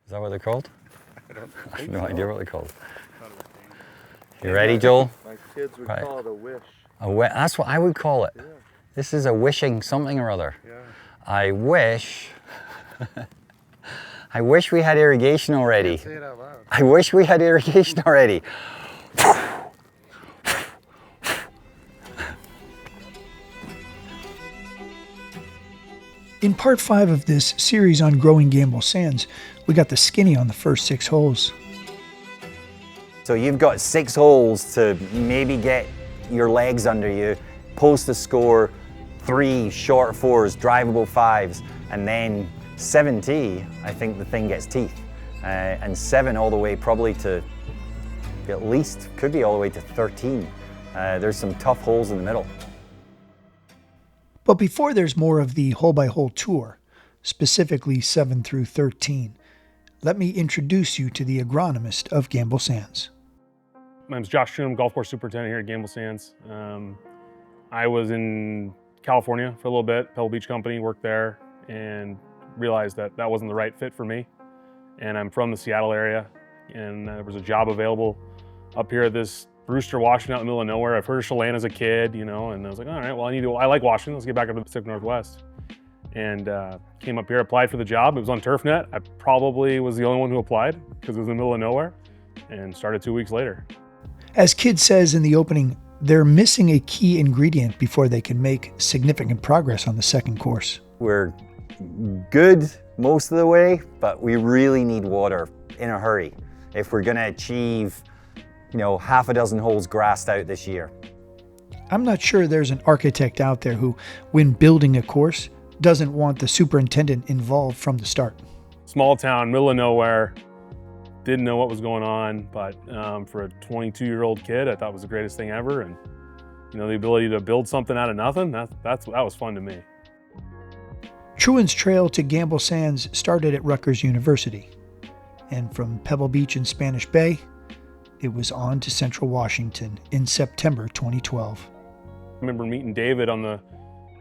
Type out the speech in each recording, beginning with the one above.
Is that what they're called? I don't I have think no so. idea what they're called. Thought it was dangerous. You ready, Joel? My kids would Right. call it a wish. That's what I would call it. Yeah. This is a wishing something or other. Yeah. I wish, I wish we had irrigation already. Say it out loud. I wish we had irrigation already. In part 5 of this series on growing Gamble Sands, we got the skinny on the first 6 holes. So you've got 6 holes to maybe get your legs under you, post a score, 3 short 4s, drivable 5s, and then 7T, I think the thing gets teeth. And 7 all the way probably to, at least, could be all the way to 13. There's some tough holes in the middle. But before there's more of the hole-by-hole tour, specifically 7 through 13, let me introduce you to the agronomist of Gamble Sands. My name's Josh Truan, golf course superintendent here at Gamble Sands. I was in California for a little bit, Pebble Beach Company, worked there, and realized that that wasn't the right fit for me. And I'm from the Seattle area, and there was a job available up here at this rooster Washington out in the middle of nowhere. I've heard of Chelan as a kid, you know, and I was like, all right, well, I like Washington. Let's get back up to the Pacific Northwest. And came up here, applied for the job. It was on TurfNet. I probably was the only one who applied because it was in the middle of nowhere, and started 2 weeks later. As Kidd says in the opening, they're missing a key ingredient before they can make significant progress on the second course. We're good most of the way, but we really need water in a hurry if we're gonna achieve, you know, half a dozen holes grassed out this year. I'm not sure there's an architect out there who, when building a course, doesn't want the superintendent involved from the start. Small town, middle of nowhere, didn't know what was going on, but for a 22-year-old kid, I thought it was the greatest thing ever. And you know, the ability to build something out of nothing, that was fun to me. Truan's trail to Gamble Sands started at Rutgers University, and from Pebble Beach and Spanish Bay, it was on to Central Washington in September 2012. I remember meeting David on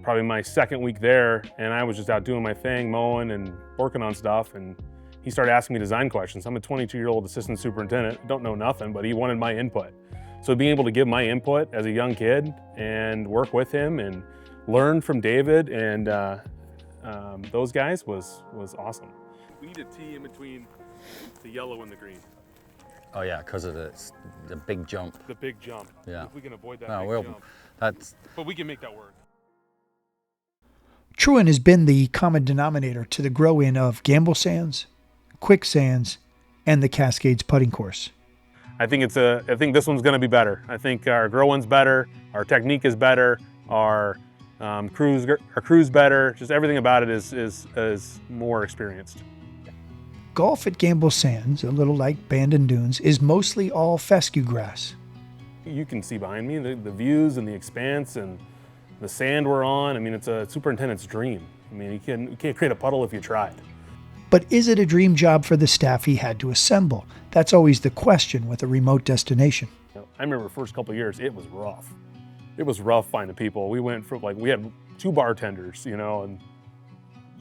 probably my second week there, and I was just out doing my thing, mowing and working on stuff, and he started asking me design questions. I'm a 22-year-old assistant superintendent, don't know nothing, but he wanted my input. So being able to give my input as a young kid and work with him and learn from David and those guys was awesome. We need a T in between the yellow and the green. Oh yeah, because of the big jump. The big jump. Yeah. If we can avoid that Oh, big jump. But we can make that work. Truan has been the common denominator to the grow-in of Gamble Sands, Quicksands, and the Cascades putting course. I think this one's going to be better. I think our grow-in's better, our technique is better, our crew's better. Just everything about it is more experienced. Golf at Gamble Sands, a little like Bandon Dunes, is mostly all fescue grass. You can see behind me the views and the expanse and the sand we're on. I mean, it's a superintendent's dream. I mean, you can't create a puddle if you tried. But is it a dream job for the staff he had to assemble? That's always the question with a remote destination. I remember the first couple of years, it was rough. It was rough finding people. We went from we had 2 bartenders, you know, and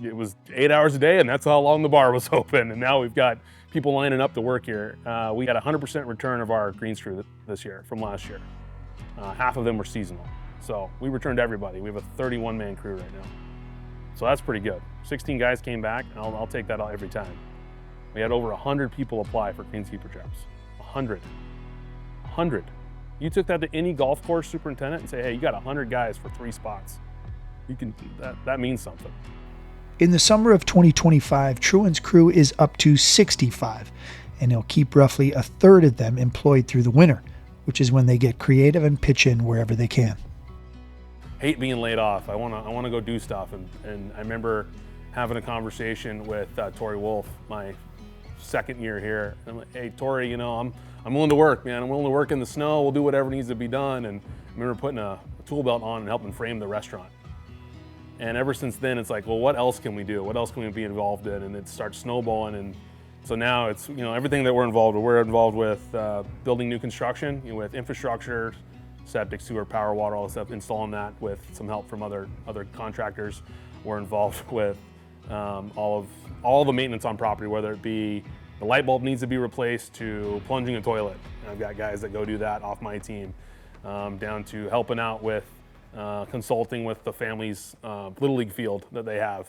it was 8 hours a day, and that's how long the bar was open. And now we've got people lining up to work here. We got 100% return of our greens crew this year from last year. Half of them were seasonal. So we returned everybody. We have a 31-man crew right now. So that's pretty good. 16 guys came back, and I'll take that every time. We had over 100 people apply for greenskeeper jobs. 100. 100. You took that to any golf course superintendent and say, hey, you got 100 guys for 3 spots. That means something. In the summer of 2025, Truan's crew is up to 65, and he'll keep roughly a third of them employed through the winter, which is when they get creative and pitch in wherever they can. Hate being laid off. I want to go do stuff, and I remember having a conversation with Tori Wolf my second year here. I'm like, hey Tori, you know, I'm willing to work, man. I'm willing to work in the snow. We'll do whatever needs to be done. And I remember putting a tool belt on and helping frame the restaurant. And ever since then, it's like, well, what else can we do? What else can we be involved in? And it starts snowballing. And so now it's, you know, everything that we're involved with building new construction, you know, with infrastructure, septic, sewer, power, water, all this stuff, installing that with some help from other contractors. We're involved with all of all the maintenance on property, whether it be the light bulb needs to be replaced to plunging a toilet. And I've got guys that go do that off my team, down to helping out with consulting with the family's Little League field that they have.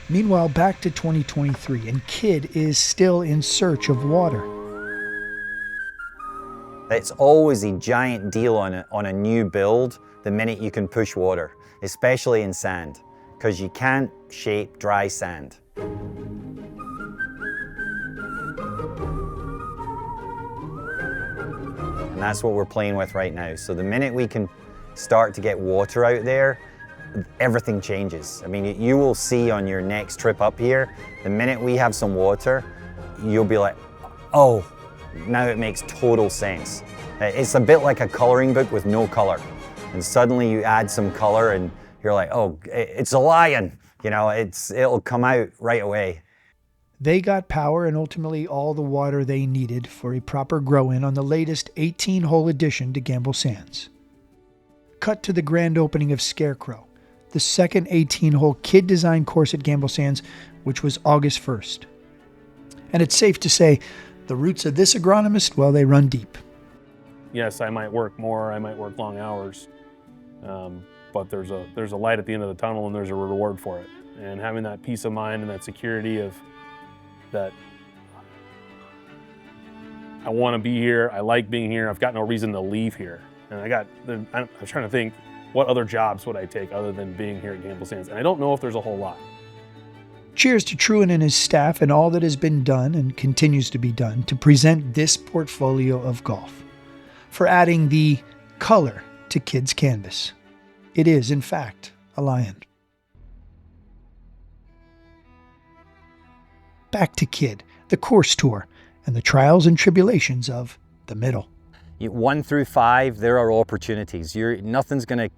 Meanwhile, back to 2023, and Kidd is still in search of water. It's always a giant deal on a new build the minute you can push water, especially in sand, because you can't shape dry sand. And that's what we're playing with right now. So the minute we can start to get water out there, everything changes. I mean, you will see on your next trip up here, the minute we have some water, you'll be like, oh, now it makes total sense. It's a bit like a coloring book with no color. And suddenly you add some color and you're like, oh, it's a lion. You know, it'll come out right away. They got power and ultimately all the water they needed for a proper grow-in on the latest 18-hole addition to Gamble Sands. Cut to the grand opening of Scarecrow, the second 18-hole Kidd-designed course at Gamble Sands, which was August 1st. And it's safe to say the roots of this agronomist, well, they run deep. Yes, I might work more, I might work long hours, but there's a light at the end of the tunnel and there's a reward for it. And having that peace of mind and that security of that I want to be here, I like being here, I've got no reason to leave here. And I'm trying to think, what other jobs would I take other than being here at Gamble Sands? And I don't know if there's a whole lot. Cheers to Truan and his staff and all that has been done and continues to be done to present this portfolio of golf, for adding the color to Kidd's canvas. It is, in fact, a lion. Back to Kidd, the course tour, and the trials and tribulations of the middle. 1 through 5, there are opportunities. Nothing's going to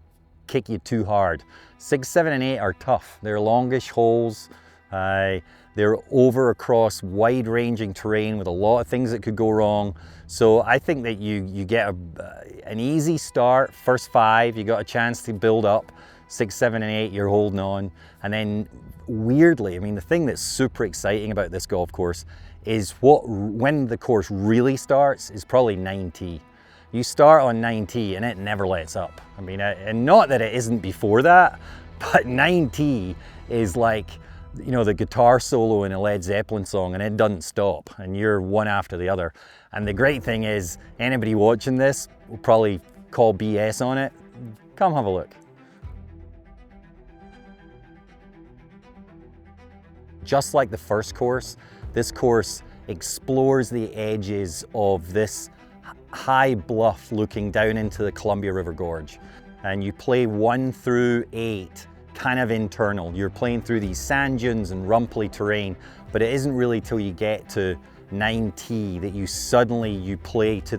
kick you too hard. 6, 7, and 8 are tough. They're longish holes. They're over across wide-ranging terrain with a lot of things that could go wrong. So I think that you get an easy start. First 5, you got a chance to build up. 6, 7, and 8, you're holding on. And then weirdly, I mean, the thing that's super exciting about this golf course is when the course really starts is probably 9T. You start on 9T and it never lets up. I mean, and not that it isn't before that, but 9T is like, you know, the guitar solo in a Led Zeppelin song, and it doesn't stop, and you're one after the other. And the great thing is, anybody watching this will probably call BS on it. Come have a look. Just like the first course, this course explores the edges of this high bluff looking down into the Columbia River Gorge. And you play 1 through 8 kind of internal. You're playing through these sand dunes and rumply terrain, but it isn't really till you get to 9T that you play to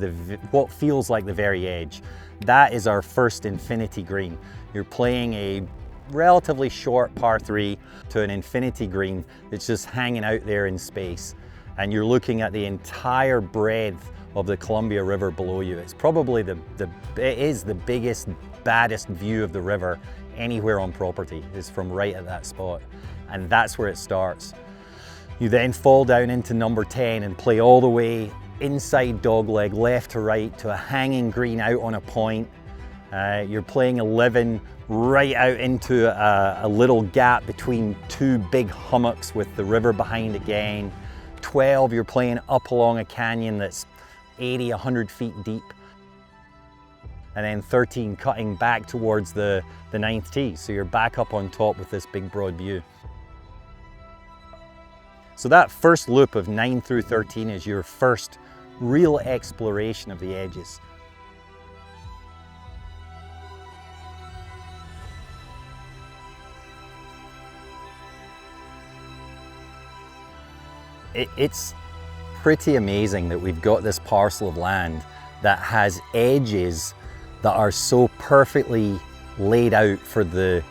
what feels like the very edge. That is our first infinity green. You're playing a relatively short par 3 to an infinity green that's just hanging out there in space, and you're looking at the entire breadth of the Columbia River below you. It's probably it is the biggest, baddest view of the river anywhere on property, is from right at that spot, and that's where it starts. You then fall down into number 10 and play all the way inside dogleg, left to right, to a hanging green out on a point. You're playing 11 right out into a little gap between 2 big hummocks with the river behind again. 12, you're playing up along a canyon that's 80, 100 feet deep. And then 13, cutting back towards the 9th tee. So you're back up on top with this big broad view. So that first loop of 9 through 13 is your first real exploration of the edges. It's pretty amazing that we've got this parcel of land that has edges that are so perfectly laid out for the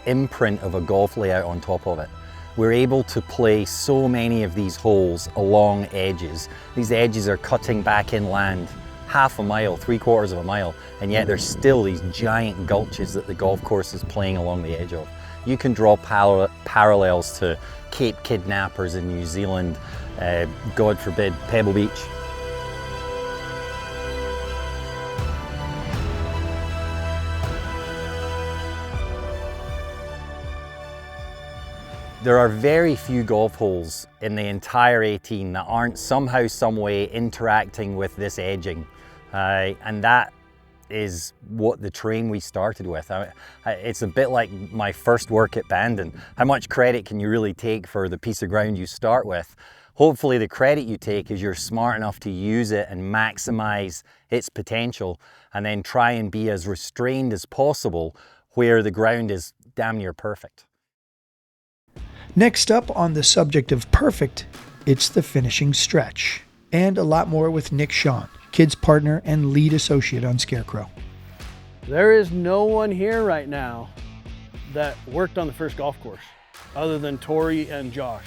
imprint of a golf layout on top of it. We're able to play so many of these holes along edges. These edges are cutting back inland half a mile, 3/4 of a mile, and yet there's still these giant gulches that the golf course is playing along the edge of. you can draw parallels to Cape kidnappers in New Zealand, God forbid, Pebble Beach. There are very few golf holes in the entire 18 that aren't somehow, some way interacting with this edging. And that is what the terrain we started with. It's a bit like my first work at Bandon. How much credit can you really take for the piece of ground you start with? Hopefully the credit you take is you're smart enough to use it and maximize its potential, and then try and be as restrained as possible where the ground is damn near perfect. Next up on the subject of perfect, it's the finishing stretch. And a lot more with Nick Shawn, Kidd's partner and lead associate on Scarecrow. There is no one here right now that worked on the first golf course other than Tori and Josh.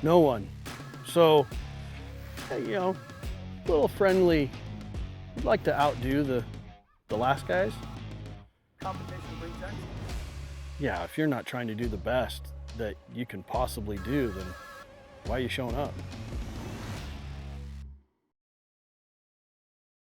No one. So, you know, a little friendly. I'd like to outdo the last guys. Competition brings excellence. Yeah, if you're not trying to do the best that you can possibly do, then why are you showing up?